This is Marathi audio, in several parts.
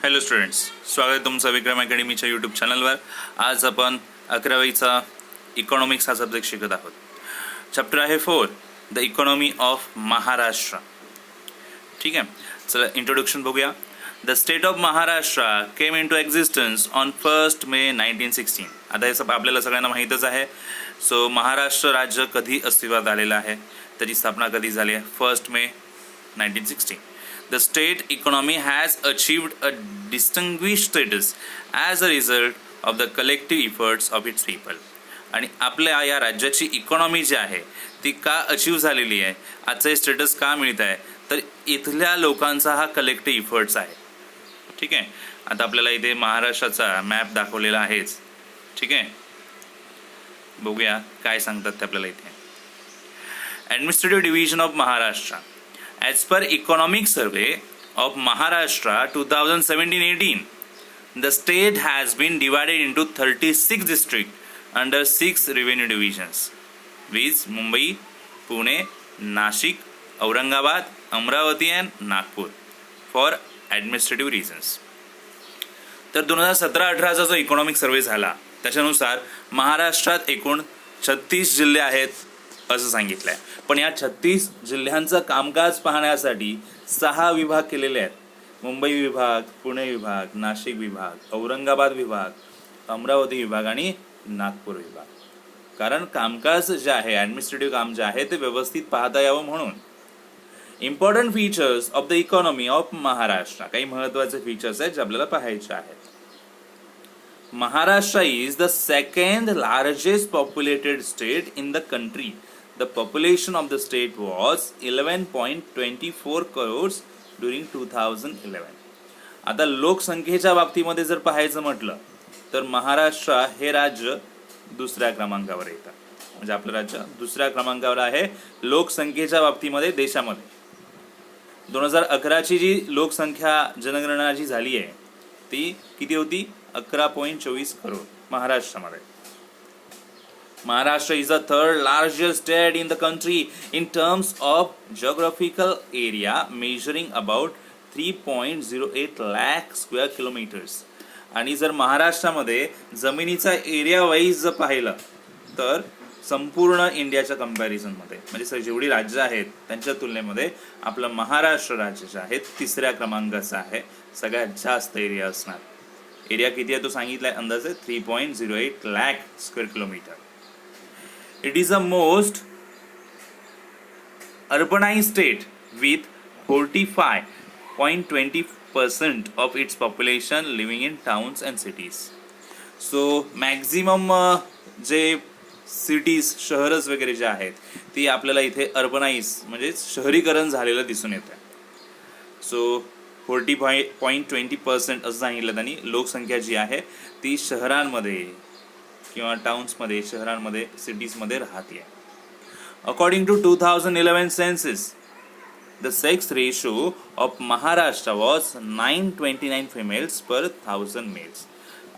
हॅलो स्टुडंट्स, स्वागत आहे तुमचं विक्रम अकॅडमीच्या यूट्यूब चॅनलवर. आज आपण 11वीचा इकॉनॉमिक्स हा सब्जेक्ट शिकत आहोत. चॅप्टर आहे 4, द इकॉनॉमी ऑफ महाराष्ट्र. ठीक आहे, चला इंट्रोडक्शन बघूया. The state of Maharashtra came into existence on 1 May 1916. आता हे आपल्याला सगळ्यांना माहीतच आहे. सो महाराष्ट्र राज्य कधी अस्तित्वात आलेलं आहे, त्याची स्थापना कधी झाली आहे? 1 May 1916. The state economy has achieved a distinguished status as a result of the collective efforts of its people. आणि आपल्या या राज्याची इकॉनॉमी जी आहे ती का अचीव झालेली आहे, आजचं हे स्टेटस का मिळत आहे, तर इथल्या लोकांचा हा कलेक्टिव्ह इफर्ट्स आहे. ठीक आहे, आता आपल्याला इथे महाराष्ट्राचा मॅप दाखवलेला आहेच. ठीक आहे, बघूया काय सांगतात ते आपल्याला इथे. Administrative division of Maharashtra. As per Economic Survey of Maharashtra 2017-18, the state has been divided into 36 districts under 6 revenue divisions, which Mumbai, Pune, Nashik, Aurangabad, Amravati and Nagpur for administrative reasons. तर 2017-18चा जो इकॉनॉमिक सर्वे झाला त्याच्यानुसार महाराष्ट्रात एकूण 36 जिल्हे आहेत असं सांगितलं आहे. पण या 36 जिल्ह्यांचं कामकाज पाहण्यासाठी 6 विभाग केलेले आहेत. मुंबई विभाग, पुणे विभाग, नाशिक विभाग, औरंगाबाद विभाग, अमरावती विभाग आणि नागपूर विभाग. कारण कामकाज जे आहे, ॲडमिनिस्ट्रेटिव्ह काम जे आहे ते व्यवस्थित पाहता यावं म्हणून. Important features of the economy of Maharashtra. काही महत्त्वाचे फीचर्स आहेत जे आपल्याला पाहायचे आहेत. Maharashtra is the second largest populated state in the country. The population of the state was 11.24 crores during 2011. आता लोकसंख्येच्या बाबतीमध्ये जर पाहायचं म्हटलं तर महाराष्ट्र हे राज्य दुसऱ्या क्रमांकावर येतं. म्हणजे आपलं राज्य दुसऱ्या क्रमांकावर आहे लोकसंख्येच्या बाबतीमध्ये देशामध्ये. 2011ची जी लोकसंख्या जनगणना जी झाली आहे ती किती होती? 11.24 करोड महाराष्ट्रामध्ये. Maharashtra is the third largest state in the country in terms of geographical area, measuring about 3.08 lakh square kilometres. आणि जर महाराष्ट्रामध्ये जमिनीचा एरिया वाईज जर पाहिलं तर संपूर्ण इंडियाच्या कंपॅरिझनमध्ये म्हणजे जेवढी राज्य आहेत त्यांच्या तुलनेमध्ये आपलं महाराष्ट्र राज्य जे आहे 3ऱ्या क्रमांकाचं आहे. सगळ्यात जास्त एरिया असणार. एरिया किती आहे तो सांगितलाय अंदाजे 3.08 lakh square kilometre. It is a most urbanised state with 45.20% of its population living in towns and cities. So maximum जे सिटीज शहरच वगैरे जे आहेत ती आपल्याला इथे अर्बनाइज म्हणजे शहरीकरण झालेलं दिसून येतं. सो 40.20% असं सांगितलं त्यांनी. लोकसंख्या जी आहे ती शहरांमध्ये किंवा टाउन्समध्ये, शहरांमध्ये, सिटीजमध्ये राहते. According to 2011 census the sex ratio of Maharashtra was 929 females per 1000 males.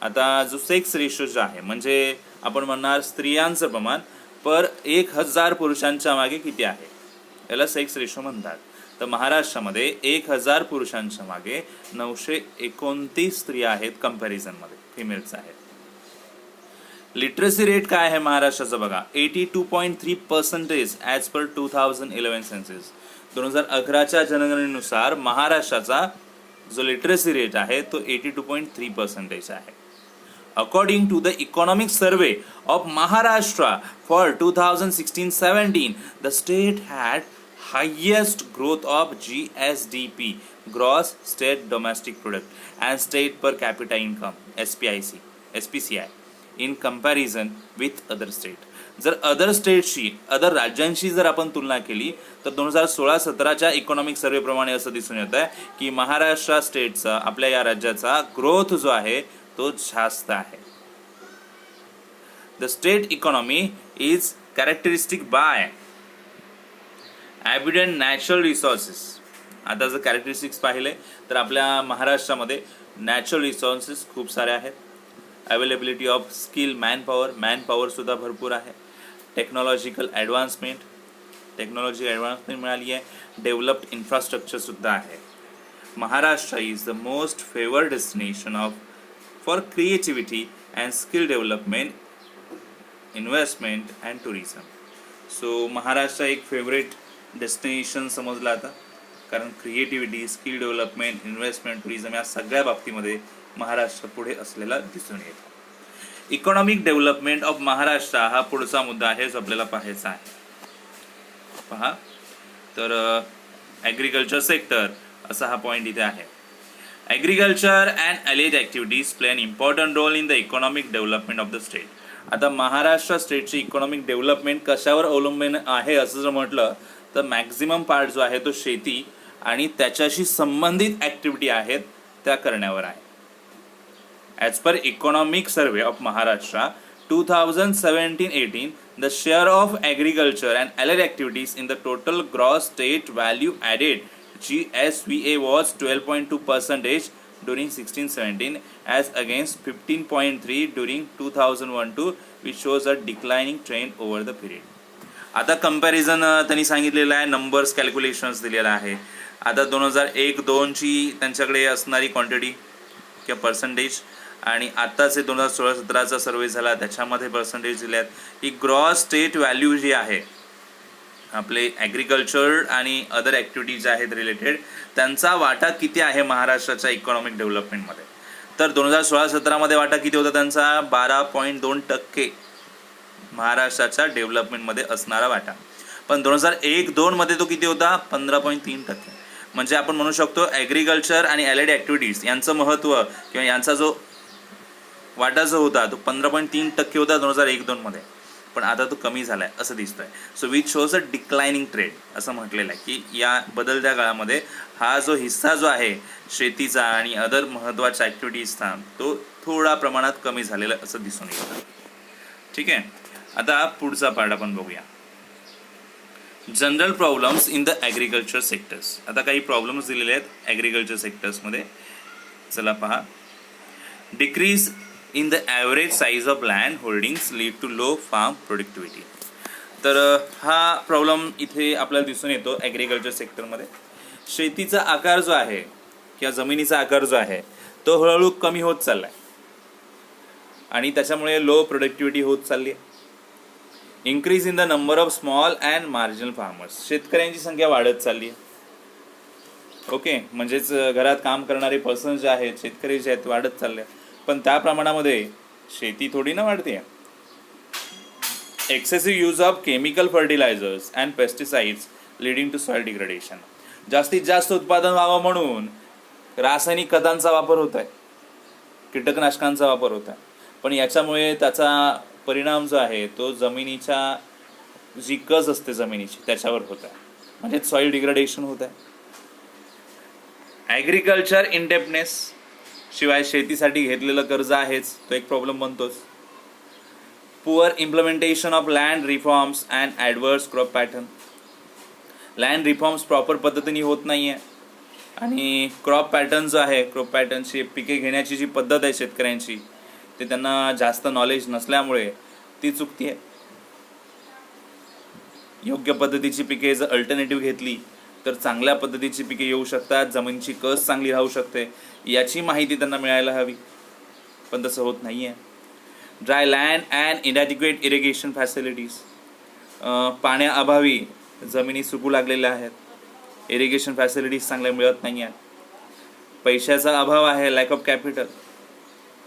आता जो सेक्स रेशो जो आहे म्हणजे आपण म्हणणार स्त्रियांचं प्रमाण पर 1000 पुरुषांच्या मागे किती आहे याला सेक्स रेशो म्हणतात. तर महाराष्ट्रामध्ये 1000 पुरुषांच्या मागे 929 स्त्रिया आहेत कंपॅरिझनमध्ये, फिमेल्स आहेत. लिटरसी रेट काय आहे महाराष्ट्राचा बघा, 82.3% ॲज पर 2011 सेन्सस. 2011च्या जनगणनेनुसार महाराष्ट्राचा जो लिटरसी रेट आहे तो 82.3% आहे. According to the Economic Survey of Maharashtra for 2016-17, the state had highest growth of GSDP, gross state domestic product, and state per capita income, SPCI, in comparison with other state. जर अदर स्टेटशी, अदर राज्यांशी जर आपण तुलना केली तर 2016-17च्या इकॉनॉमिक सर्वे प्रमाणे असं दिसून येत आहे की महाराष्ट्र स्टेटचा, आपल्या या राज्याचा ग्रोथ जो आहे तो जास्त आहे. The state economy is characteristic by abundant natural resources. आता जर कॅरेक्टरिस्टिक्स पाहिले तर आपल्या महाराष्ट्रामध्ये नॅचरल रिसोर्सेस खूप सारे आहेत. अवेलेबिलिटी ऑफ स्किल मॅनपॉवर सुद्धा भरपूर आहे. टेक्नॉलॉजिकल ॲडव्हान्समेंट मिळाली आहे. डेव्हलप्ड इन्फ्रास्ट्रक्चर सुद्धा आहे. Maharashtra is the most favored destination for creativity and skill development, investment and tourism. So Maharashtra एक फेवरेट डेस्टिनेशन समजला आता, कारण creativity, skill development, investment, tourism या सगळ्या बाबतीमध्ये महाराष्ट्र पुढे असलेला दिसून येतो. इकॉनॉमिक डेव्हलपमेंट ऑफ महाराष्ट्र हा पुढचा मुद्दा आहे जो आपल्याला पाहायचा आहे. पहा तर ॲग्रिकल्चर सेक्टर असा हा पॉईंट इथे आहे. Agriculture and allied activities play an important role in the economic development of the state. आता महाराष्ट्र स्टेटची इकॉनॉमिक डेव्हलपमेंट कशावर अवलंबून आहे असं जर म्हटलं तर मॅक्झिमम पार्ट जो आहे तो शेती आणि त्याच्याशी संबंधित ॲक्टिव्हिटी आहेत त्या करण्यावर आहे. As per economic survey of Maharashtra 2017-18, the share of agriculture and allied activities in the total gross state value added GSVA was 12.2% during 16-17 as against 15.3 during 2001-2, which shows a declining trend over the period. आता कंपॅरिझन त्यांनी सांगितलेलं आहे, नंबर्स कॅल्क्युलेशन्स दिलेलं आहे. आता 2001-2ची त्यांच्याकडे असणारी क्वांटिटी किंवा पर्सेंटेज आणि आत्ताचे 2016-17चा सर्वे झाला त्याच्यामध्ये पर्सेंटेज दिल्यात की ग्रॉस स्टेट व्हॅल्यू जी आहे आपले ॲग्रिकल्चर आणि अदर ॲक्टिव्हिटीज आहेत रिलेटेड त्यांचा वाटा किती आहे महाराष्ट्राच्या इकॉनॉमिक डेव्हलपमेंटमध्ये. तर 2016-17मध्ये वाटा किती होता त्यांचा 12.2% महाराष्ट्राच्या डेव्हलपमेंटमध्ये असणारा वाटा. पण 2001-2मध्ये तो किती होता 15.3%. म्हणजे आपण म्हणू शकतो ॲग्रिकल्चर आणि ॲलाइड ॲक्टिव्हिटीज यांचं महत्त्व किंवा यांचा जो वाटा जो होता तो 15.3% होता 2001-2मध्ये, पण आता तो कमी झाला आहे असं दिसतोय. So which shows a declining trend असं म्हटलेलं आहे की या बदलत्या काळामध्ये हा जो हिस्सा जो आहे शेतीचा आणि अदर महत्त्वाच्या ॲक्टिव्हिटीजचा तो थोडा प्रमाणात कमी झालेला असं दिसून येतं. ठीक आहे, आता पुढचा पार्ट आपण बघूया. General problems in the agriculture sectors. आता काही प्रॉब्लेम्स दिलेले आहेत ॲग्रिकल्चर सेक्टर्समध्ये. चला पहा. Decrease in the average size of land holdings lead to low farm productivity. तर हा प्रॉब्लेम इथे आपल्याला दिसून येतो ॲग्रिकल्चर सेक्टरमध्ये. शेतीचा आकार जो आहे किंवा जमिनीचा आकार जो आहे तो हळूहळू कमी होत चालला आहे आणि त्याच्यामुळे लो प्रोडक्टिव्हिटी होत चालली आहे. Increase in the number of small and marginal farmers. शेतकऱ्यांची संख्या वाढत चालली आहे. ओके, म्हणजेच घरात काम करणारे पर्सन जे आहेत शेतकरी जे आहेत वाढत चालले, पण त्या प्रमाणामध्ये शेती थोडी ना वाढते. Excessive use of chemical fertilisers and pesticides leading to soil degradation. जास्तीत जास्त उत्पादन व्हावं म्हणून रासायनिक खतांचा वापर होत आहे, कीटकनाशकांचा वापर होत आहे, पण याच्यामुळे त्याचा परिणाम जो आहे तो जमिनीच्या जी कस असते जमिनीची त्याच्यावर होत आहे, म्हणजे सॉइल डिग्रेडेशन होत आहे. ॲग्रिकल्चर इंडेप्टनेस शिवाय शेतीसाठी घेतलेलं कर्ज आहेच, तो एक प्रॉब्लेम बनतोच. Poor implementation of land reforms and adverse crop pattern. Land reforms proper पद्धतीने होत नाही आहे आणि क्रॉप पॅटर्न जो आहे, क्रॉप पॅटर्नची पिके घेण्याची जी पद्धत आहे शेतकऱ्यांची ते त्यांना जास्त नॉलेज नसल्यामुळे ती चुकती आहे. योग्य पद्धतीची पिके जर अल्टरनेटिव्ह घेतली तर चांगल्या पद्धतीची पिके येऊ शकतात, जमिनीची कस चांगली राहू शकते, याची माहिती त्यांना मिळायला हवी, पण तसं होत नाही आहे. Dry land and inadequate irrigation facilities. पाण्याअभावी जमिनी सुकू लागलेल्या आहेत, इरिगेशन फॅसिलिटीज चांगल्या मिळत नाही आहेत. पैशाचा अभाव आहे, lack of capital.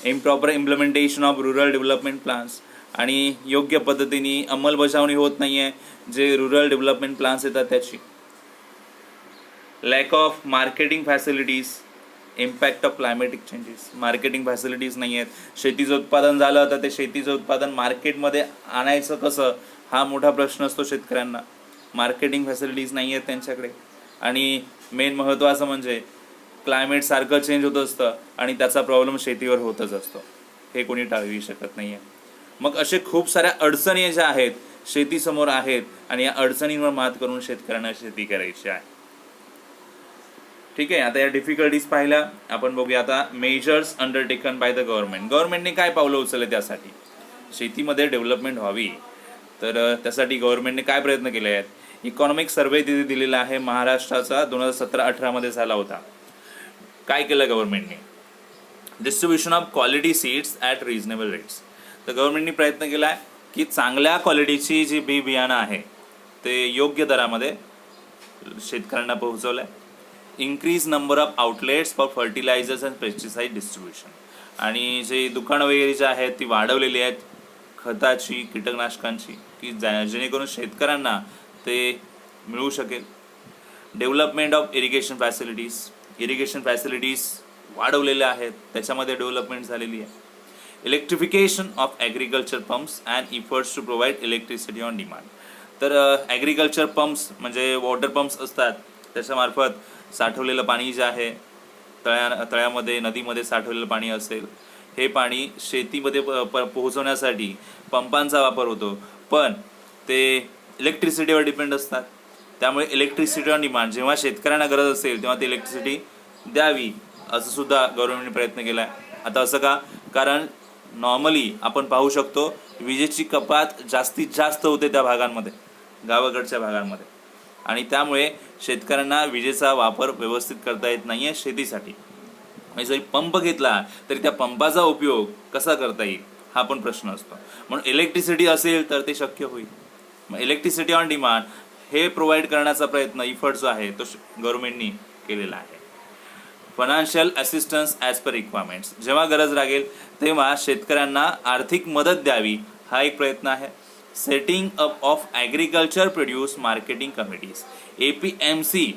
Improper implementation of rural development plans. आणि योग्य पद्धतीने अंमलबजावणी होत नाही आहे जे रुरल डेव्हलपमेंट प्लान्स येतात त्याची. Lack of marketing facilities. Impact of climatic changes. Marketing facilities नाही आहेत. शेतीचं उत्पादन झालं तर ते शेतीचं उत्पादन मार्केटमध्ये आणायचं कसं हा मोठा प्रश्न असतो शेतकऱ्यांना. मार्केटिंग फॅसिलिटीज नाही आहेत त्यांच्याकडे. आणि मेन महत्त्वाचं म्हणजे क्लायमेट सारखं चेंज होत असतं आणि त्याचा प्रॉब्लेम शेतीवर होतच असतो, हे कोणी टाळू शकत नाही आहे. मग असे खूप साऱ्या अडचणी ज्या आहेत शेतीसमोर आहेत आणि या अडचणींवर मात करून शेतकऱ्यांना शेती करायची आहे. ठीक आहे, आता या डिफिकल्टीज पाहिल्या. आपण बघूया आता measures undertaken by the government. गव्हर्नमेंटने काय पावलं उचलले त्यासाठी शेतीमध्ये डेव्हलपमेंट व्हावी, तर त्यासाठी गव्हर्नमेंटने काय प्रयत्न केले आहेत. इकॉनॉमिक सर्वे तिथे दिलेला आहे महाराष्ट्राचा 2017-18 मध्ये झाला होता. काय केलं गव्हर्नमेंटने? Distribution of quality seeds at reasonable rates. तर गव्हर्नमेंटने प्रयत्न केला आहे की चांगल्या क्वालिटीची जी बियाणं आहे ते योग्य दरामध्ये शेतकऱ्यांना पोहोचवलं आहे. Increase number of outlets for fertilisers and pesticide distribution. आणि जे दुकानं वगैरे जी आहेत ती वाढवलेली आहेत खताची, कीटकनाशकांची, की जेणेकरून शेतकऱ्यांना ते मिळू शकेल. डेव्हलपमेंट ऑफ इरिगेशन फॅसिलिटीज वाढवलेल्या आहेत, त्याच्यामध्ये डेव्हलपमेंट झालेली आहे. Electrification of agriculture pumps and efforts to provide electricity on demand. तर ॲग्रिकल्चर पंप्स म्हणजे वॉटर पंप्स असतात, त्याच्यामार्फत साठवलेलं पाणी जे आहे तळ्यामध्ये नदीमध्ये साठवलेलं पाणी असेल, हे पाणी शेतीमध्ये पोहोचवण्यासाठी पंपांचा वापर होतो, पण ते इलेक्ट्रिसिटीवर डिपेंड असतात. त्यामुळे इलेक्ट्रिसिटी ऑन डिमांड, जेव्हा शेतकऱ्यांना गरज असेल तेव्हा ती इलेक्ट्रिसिटी द्यावी, असं सुद्धा गव्हर्नमेंटने प्रयत्न केला आहे. आता असं का? कारण नॉर्मली आपण पाहू शकतो विजेची कपात जास्तीत जास्त होते त्या भागांमध्ये, गावाकडच्या भागांमध्ये, आणि त्यामुळे शेतकऱ्यांना विजेचा वापर व्यवस्थित करता येत नाही आहे शेतीसाठी. म्हणजे जरी पंप घेतला तरी त्या पंपाचा उपयोग कसा करता येईल हा पण प्रश्न असतो. म्हणून इलेक्ट्रिसिटी असेल तर ते शक्य होईल. मग इलेक्ट्रिसिटी ऑन डिमांड हे प्रोव्हाइड करण्याचा प्रयत्न, इफर्ट जो आहे तो गव्हर्नमेंटनी केलेला आहे. Financial assistance as per requirements, जेव्हा गरज लागेल तेव्हा शेतकऱ्यांना आर्थिक मदत द्यावी हा एक प्रयत्न आहे. Setting up of agriculture produce marketing committees, APMC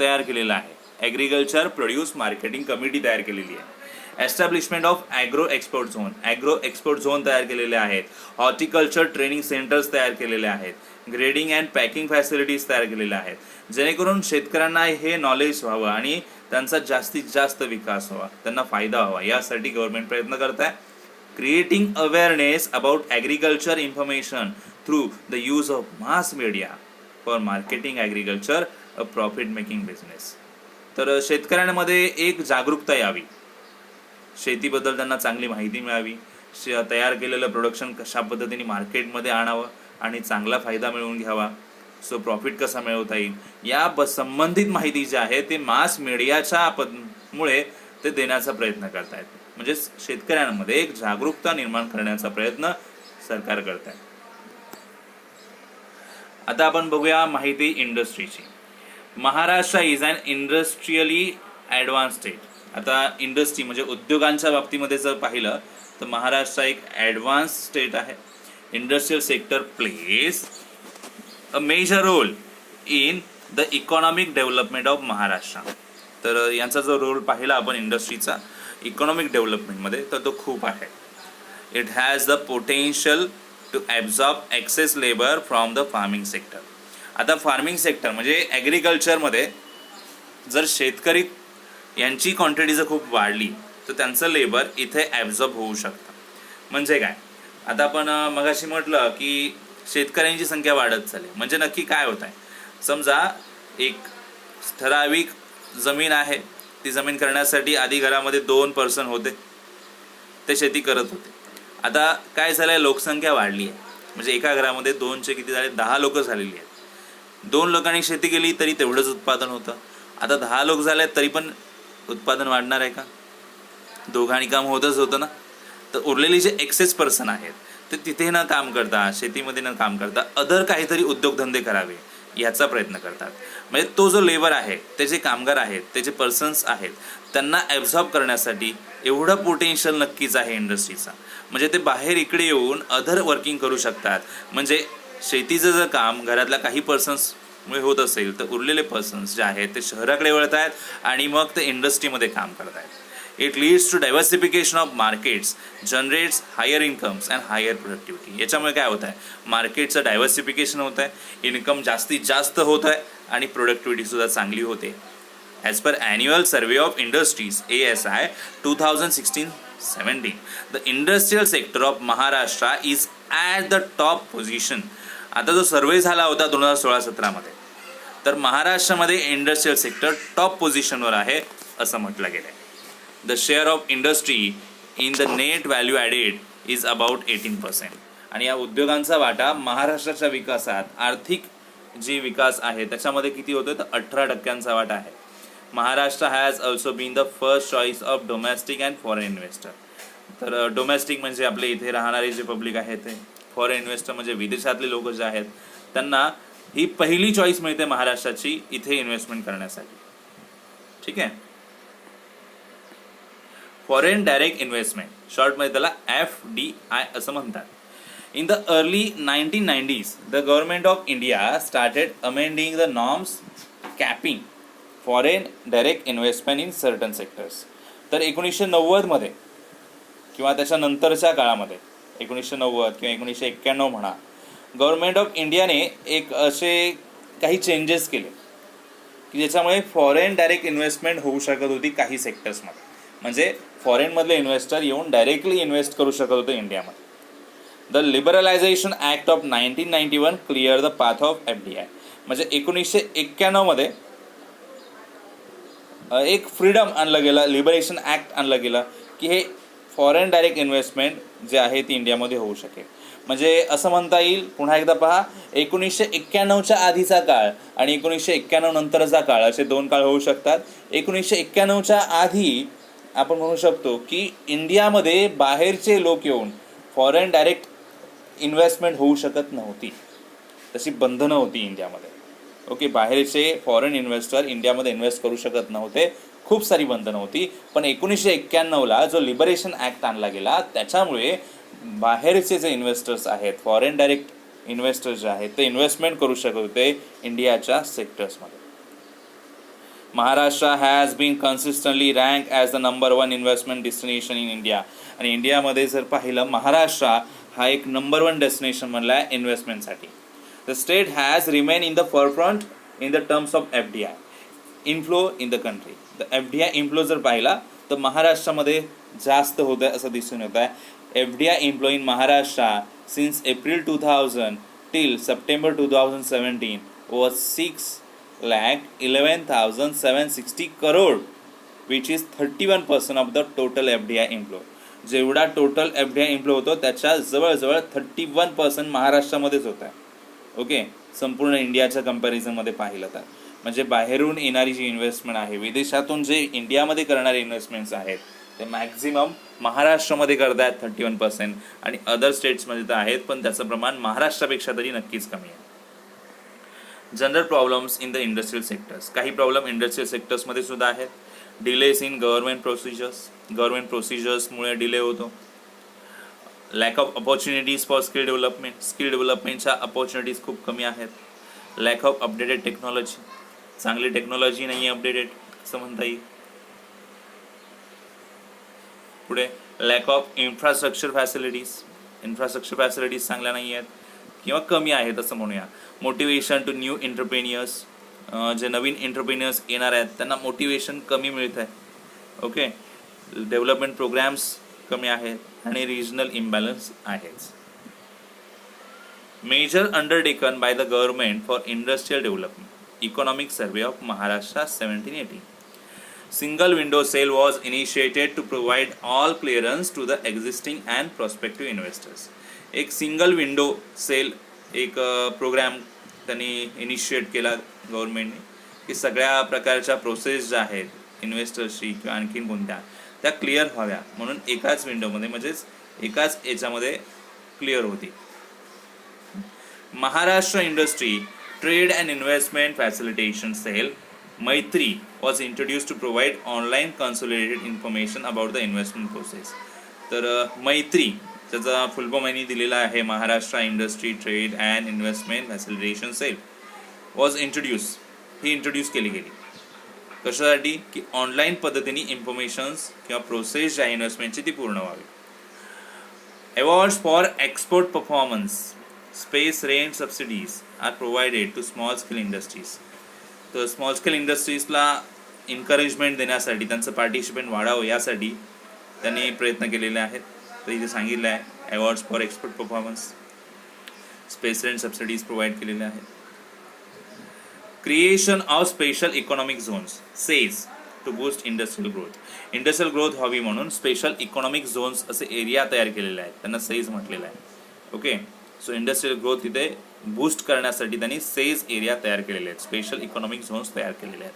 तयार केलेला आहे. ॲग्रिकल्चर प्रोड्यूस मार्केटिंग कमिटी तयार केलेली आहे. Establishment of agro export zone तयार केलेले आहेत. हॉर्टिकल्चर ट्रेनिंग सेंटर्स तयार केलेले आहेत. ग्रेडिंग अँड पॅकिंग फॅसिलिटीज तयार केलेल्या आहेत, जेणेकरून शेतकऱ्यांना हे नॉलेज व्हावं आणि त्यांचा जास्तीत जास्त विकास व्हावा, त्यांना फायदा व्हावा, यासाठी गव्हर्नमेंट प्रयत्न करत आहे. Creating awareness about agriculture information through the use of mass media for marketing agriculture a profit making business. तर शेतकऱ्यांमध्ये एक जागरूकता यावी, शेतीबद्दल त्यांना चांगली माहिती मिळावी, तयार केलेलं प्रोडक्शन कशा पद्धतीने मार्केटमध्ये आणावं आणि चांगला फायदा मिळवून घ्यावा, सो प्रॉफिट कसा मिळवता येईल, या संबंधित माहिती जी आहे ते मास मीडियाच्या मुळे ते देण्याचा प्रयत्न करतायत. म्हणजे शेतकऱ्यांमध्ये एक जागरूकता निर्माण करण्याचा प्रयत्न सरकार करत आहे. आता आपण बघूया माहिती इंडस्ट्रीची. Maharashtra is an industrially advance state. आता इंडस्ट्री म्हणजे उद्योगांच्या बाबतीमध्ये जर पाहिलं तर महाराष्ट्र एक ॲडव्हान्स स्टेट आहे. Industrial sector plays a major role in the economic development of Maharashtra. तर यांचा जो रोल पाहिला आपण इंडस्ट्रीचा इकॉनॉमिक डेव्हलपमेंटमध्ये तर तो खूप आहे. It has the potential to absorb excess labour from the farming sector. आता फार्मिंग सेक्टर म्हणजे ॲग्रिकल्चरमध्ये जर शेतकरी यांची क्वांटिटी जर खूप वाढली तर त्यांचं लेबर इथे ॲब्झॉर्ब होऊ शकतं. म्हणजे काय? आता आपण मगाशी म्हटलं की शेतकऱ्यांची संख्या वाढत चालली, म्हणजे नक्की काय होत आहे? समजा एक ठराविक जमीन आहे, ती जमीन करण्यासाठी आधी घरामध्ये 2 पर्सन होते, ते शेती करत होते. आता काय झालं आहे, लोकसंख्या वाढली आहे, म्हणजे एका घरामध्ये 2चे किती झाले, 10 लोक झालेली आहेत. 2 लोकांनी शेती केली तरी तेवढंच उत्पादन होतं. आता 10 लोक झाले तरी पण उत्पादन वाढणार आहे का? दोघांनी काम होतच होतं ना. तर उरलेली जे एक्सेस पर्सन आहेत ते तिथे न काम करता, शेतीमध्ये न काम करता अदर काहीतरी उद्योगधंदे करावे याचा प्रयत्न करतात. म्हणजे तो जो लेबर आहे, ते जे कामगार आहेत, ते जे पर्सन्स आहेत, त्यांना ॲब्झॉर्ब करण्यासाठी एवढं पोटेन्शियल नक्कीच आहे इंडस्ट्रीचा. म्हणजे ते बाहेर इकडे येऊन अदर वर्किंग करू शकतात. म्हणजे शेतीचं जर काम घरातल्या काही पर्सन्समुळे होत असेल तर उरलेले पर्सन्स जे आहेत ते शहराकडे वळत आहेत आणि मग ते इंडस्ट्रीमध्ये काम करत आहेत. It leads to diversification of markets, generates higher incomes and higher productivity. याच्यामुळे काय होत आहे, मार्केटचं डायव्हर्सिफिकेशन होत आहे, इन्कम जास्तीत जास्त होत आहे आणि प्रोडक्टिव्हिटीसुद्धा चांगली होते. As per annual survey of industries ASI 2016-17, the industrial sector of Maharashtra is at the top position. आता जो सर्वे झाला होता 2016-17 तर महाराष्ट्रामध्ये इंडस्ट्रियल सेक्टर टॉप पोझिशनवर आहे असं म्हटलं गेलं आहे. The share of industry in the net value added is about 18%. आणि या उद्योगांचा वाटा महाराष्ट्राच्या विकासात, आर्थिक जी विकास आहे त्याच्यामध्ये किती होतो तर 18% वाटा आहे. Maharashtra has also been the first choice of domestic and foreign investor. तर डोमेस्टिक म्हणजे आपले इथे राहणारे जे पब्लिक आहे ते, फॉरेन इन्व्हेस्टर म्हणजे विदेशातले लोक जे आहेत त्यांना ही पहिली चॉईस मिळते महाराष्ट्राची इथे इन्व्हेस्टमेंट करण्यासाठी. ठीक आहे. फॉरेन डायरेक्ट इन्व्हेस्टमेंट, शॉर्टमध्ये त्याला FDI असं म्हणतात. In the early 1990s, the government of India started amending the norms capping foreign direct investment in certain sectors. तर 1990 मध्ये किंवा त्याच्यानंतरच्या काळामध्ये 1990 किंवा 1991 म्हणा, गव्हर्नमेंट ऑफ इंडियाने एक असे काही चेंजेस केले की ज्याच्यामुळे फॉरेन डायरेक्ट इन्व्हेस्टमेंट होऊ शकत होती काही सेक्टर्समध्ये. म्हणजे फॉरेनमधले इन्व्हेस्टर येऊन डायरेक्टली इन्व्हेस्ट करू शकत होते इंडियामध्ये. The liberalisation act of 1991 clear the path of FDI. म्हणजे 1991 मध्ये एक फ्रीडम आणलं गेलं, लिबरेशन ॲक्ट आणलं गेलं की हे फॉरेन डायरेक्ट इन्व्हेस्टमेंट जे आहे ती इंडियामध्ये होऊ शकेल. म्हणजे असं म्हणता येईल, पुन्हा एकदा पहा, 1991च्या आधीचा काळ आणि 1991 नंतरचा काळ असे दोन काळ होऊ शकतात. 1991च्या आधी आपण म्हणू शकतो की इंडियामध्ये बाहेरचे लोक येऊन फॉरेन डायरेक्ट इन्व्हेस्टमेंट होऊ शकत नव्हती, तशी बंधनं होती इंडियामध्ये. ओके, बाहेरचे फॉरेन इन्व्हेस्टर इंडियामध्ये इन्व्हेस्ट करू शकत नव्हते, खूप सारी बंधनं होती. पण 1991ला जो लिबरेशन ॲक्ट आणला गेला त्याच्यामुळे बाहेरचे जे इन्व्हेस्टर्स आहेत, फॉरेन डायरेक्ट इन्व्हेस्टर्स जे आहेत ते इन्व्हेस्टमेंट करू शकत होते इंडियाच्या सेक्टर्समध्ये. Maharashtra has been consistently rank as the number 1 investment destination in India. आणि इंडियामध्ये जर पाहिलं, महाराष्ट्र हा एक नंबर 1 डेस्टिनेशन म्हणला आहे इन्व्हेस्टमेंटसाठी. The state has remain in the forefront in the terms of FDI inflow in the country. The FDI inflow जर पाहिला तर महाराष्ट्रामध्ये जास्त होत आहे असं दिसून येत आहे. FDI inflow in Maharashtra since April 2000 till September 2017 was 6,11,760 crore, which is 31% of the total FDI inflow. जेवढा टोटल FDI इन्फ्लो होतो त्याच्या जवळजवळ 31% महाराष्ट्रामध्येच होत आहे. ओके, संपूर्ण इंडियाच्या कंपॅरिझनमध्ये पाहिलं तर. म्हणजे बाहेरून येणारी जी इन्व्हेस्टमेंट आहे, विदेशातून जे इंडियामध्ये करणारे इन्व्हेस्टमेंट्स आहेत ते मॅक्झिमम महाराष्ट्रामध्ये करतात 31%, आणि अदर स्टेट्समध्ये तर आहेत पण त्याचं प्रमाण महाराष्ट्रापेक्षा तरी नक्कीच कमी आहे. General problems in the industrial sectors, काही प्रॉब्लेम इंडस्ट्रियल सेक्टर्समध्ये सुद्धा आहेत. डिलेस इन गव्हर्नमेंट प्रोसिजर्समुळे डिले होतो. Lack of opportunities for skill डेव्हलपमेंटच्या अपॉर्च्युनिटीज खूप कमी आहेत. लॅक ऑफ अपडेटेड टेक्नॉलॉजी, चांगली टेक्नॉलॉजी नाही आहे अपडेटेड असं म्हणता येईल. पुढे लॅक ऑफ इन्फ्रास्ट्रक्चर फॅसिलिटीज चांगल्या नाही आहेत किंवा कमी आहेत असं म्हणूया. मोटिवेशन टू न्यू एंटरप्रेन्युअर्स, जे नवीन एंटरप्रेन्युअर्स येणार आहेत त्यांना मोटिवेशन कमी मिळत आहे. ओके, डेव्हलपमेंट प्रोग्राम्स कमी आहेत आणि रिजनल इम्बॅलन्स आहेच. Major undertaken by the government for industrial development, economic survey of Maharashtra 1780. Single window sale was initiated to provide all clearance to the existing and prospective investors. एक सिंगल विंडो सेल एक प्रोग्राम त्यांनी इनिशिएट केला गव्हर्नमेंटने की सगळ्या प्रकारच्या प्रोसेस ज्या आहेत इन्व्हेस्टर्सची किंवा आणखीन कोणत्या त्या क्लिअर व्हाव्या म्हणून एकाच विंडोमध्ये म्हणजेच एकाच याच्यामध्ये क्लिअर होती. Maharashtra industry trade and investment facilitation cell Maitri was introduced to provide online consolidated information about the investment process. तर मैत्री त्याचा फुल फॉर्म यांनी दिलेला आहे Maharashtra industry trade and investment facilitation cell was ही इंट्रोड्यूस केली गेली. कशासाठी की ऑनलाईन पद्धतीने इन्फॉर्मेशन्स किंवा प्रोसेस ज्या इन्व्हेस्टमेंटची ती पूर्ण व्हावी. Awards for export performance, space range subsidies are provided to small scale industries. तर स्मॉल स्केल इंडस्ट्रीजला इन्करेजमेंट देण्यासाठी त्यांचं पार्टिसिपेंट वाढावं यासाठी त्यांनी प्रयत्न केलेले आहेत. तर इथे सांगितलं आहे awards for export performance, space range subsidies provide केलेल्या आहेत. Creation of special economic zones SEZ to boost industrial growth. Industrial growth व्हावी म्हणून स्पेशल इकॉनॉमिक झोन्स असे एरिया तयार केलेले आहेत, त्यांना सेज म्हटलेलं आहे. ओके, सो इंडस्ट्रियल ग्रोथ तिथे बूस्ट करण्यासाठी त्यांनी सेज एरिया तयार केलेले आहेत, स्पेशल इकॉनॉमिक झोन्स तयार केलेले आहेत.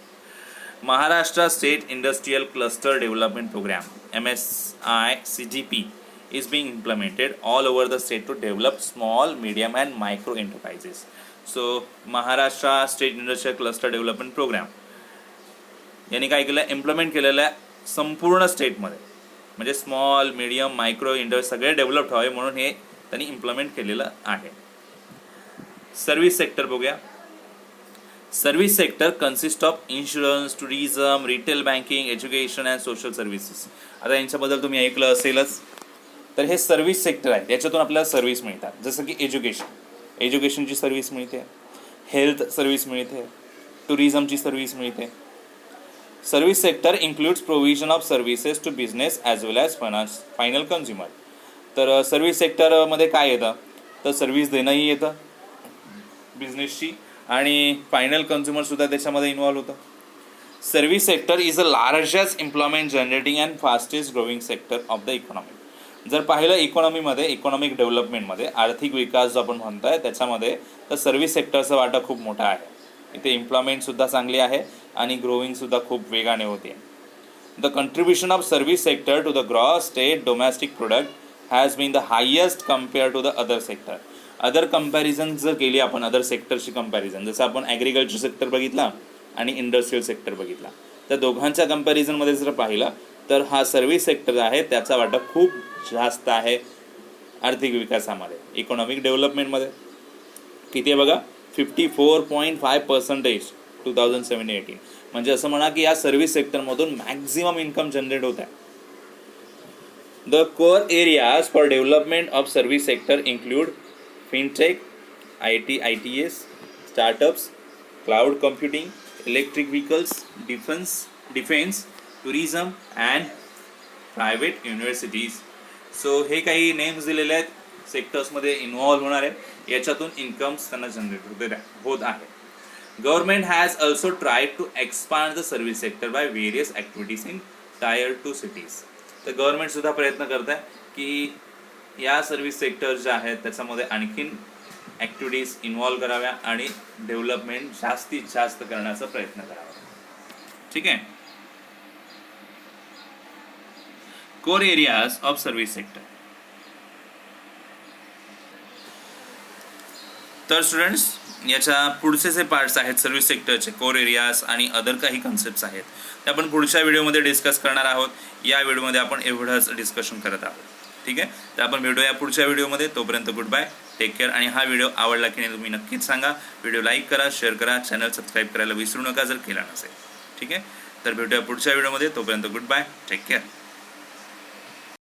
Maharashtra State Industrial Cluster Development Program MSICDP is being implemented all over the state to develop small, medium and micro enterprises. So Maharashtra State Industrial Cluster Development Program यांनी काय केलं, इम्प्लिमेंट केलेलं आहे संपूर्ण स्टेटमध्ये, म्हणजे स्मॉल, मीडियम, मायक्रो इंडस्ट्री सगळे डेव्हलप व्हावे म्हणून हे त्यांनी इम्प्लिमेंट केलेलं आहे. सर्व्हिस सेक्टर बघूया. Service sector consist of insurance, tourism, retail banking, education and social services. आता यांच्याबद्दल तुम्ही ऐकलं असेलच. तर हे सर्व्हिस सेक्टर आहे, त्याच्यातून आपल्याला सर्व्हिस मिळतात, जसं की एज्युकेशनची सर्व्हिस मिळते, हेल्थ सर्व्हिस मिळते, टुरिझमची सर्व्हिस मिळते. Service sector includes provision of services to business as well as final consumer. तर सर्व्हिस सेक्टरमध्ये काय येतं, तर सर्व्हिस देणंही येतं बिझनेसची आणि फायनल कन्झ्युमरसुद्धा त्याच्यामध्ये इन्व्हॉल्व होतं. Service sector is a largest employment generating and fastest growing sector of the economy. जर पाहिलं इकॉनॉमीमध्ये, इकॉनॉमिक डेव्हलपमेंटमध्ये, आर्थिक विकास जो आपण म्हणतोय त्याच्यामध्ये, तर सर्व्हिस सेक्टरचा वाटा खूप मोठा आहे. इथे एम्प्लॉयमेंटसुद्धा चांगली आहे आणि ग्रोविंगसुद्धा खूप वेगाने होते. The contribution of service sector to the gross state domestic product has been the highest compare to the other sector. Other comparison जर केली आपण, अदर सेक्टरची कंपॅरिझन, जसं आपण ॲग्रिकल्चर सेक्टर बघितला आणि इंडस्ट्रियल सेक्टर बघितला, तर दोघांच्या कंपॅरिझनमध्ये जर पाहिलं तर हा सर्व्हिस सेक्टर आहे त्याचा वाटा खूप जास्त आहे आर्थिक विकासामध्ये, इकॉनॉमिक डेव्हलपमेंटमध्ये. किती आहे बघा, 54.5% 2017-18. म्हणजे असं म्हणा की या सर्व्हिस सेक्टरमधून मॅक्झिमम इन्कम जनरेट होत आहे. The core areas for development of service sector include fintech, ITS, startups, cloud computing, electric vehicles, defence, tourism and private universities. So हे काही नेम्स दिलेले आहेत सेक्टर्समध्ये इन्व्हॉल्व होणार आहे, याच्यातून इन्कम्स त्यांना जनरेट होत आहे. Government has also try to expand the service sector by various activities in tier 2 cities. तर गव्हर्नमेंटसुद्धा प्रयत्न करत आहे की या सर्व्हिस सेक्टर ज्या आहेत त्याच्यामध्ये आणखीन ॲक्टिव्हिटीज इन्व्हॉल्व कराव्या आणि डेव्हलपमेंट जास्तीत जास्त करण्याचा प्रयत्न करावा. ठीक आहे. Core areas of service sector. तर स्टुडंट्स, याच्या पुढचे जे पार्ट्स आहेत सर्व्हिस सेक्टरचे, कोर एरियाज आणि अदर काही कन्सेप्ट्स आहेत ते आपण पुढच्या व्हिडिओमध्ये डिस्कस करणार आहोत. या व्हिडिओमध्ये आपण एवढंच डिस्कशन करत आहोत. ठीक आहे. तर आपण भेटूया पुढच्या व्हिडिओमध्ये. तोपर्यंत गुड बाय, टेक केअर. आणि हा व्हिडिओ आवडला की नाही तुम्ही नक्कीच सांगा. व्हिडिओ लाईक करा, शेअर करा, चॅनल सबस्क्राईब करायला विसरू नका जर केला नसेल. ठीक आहे. तर भेटूया पुढच्या व्हिडिओमध्ये. तोपर्यंत गुड बाय, टेक केअर.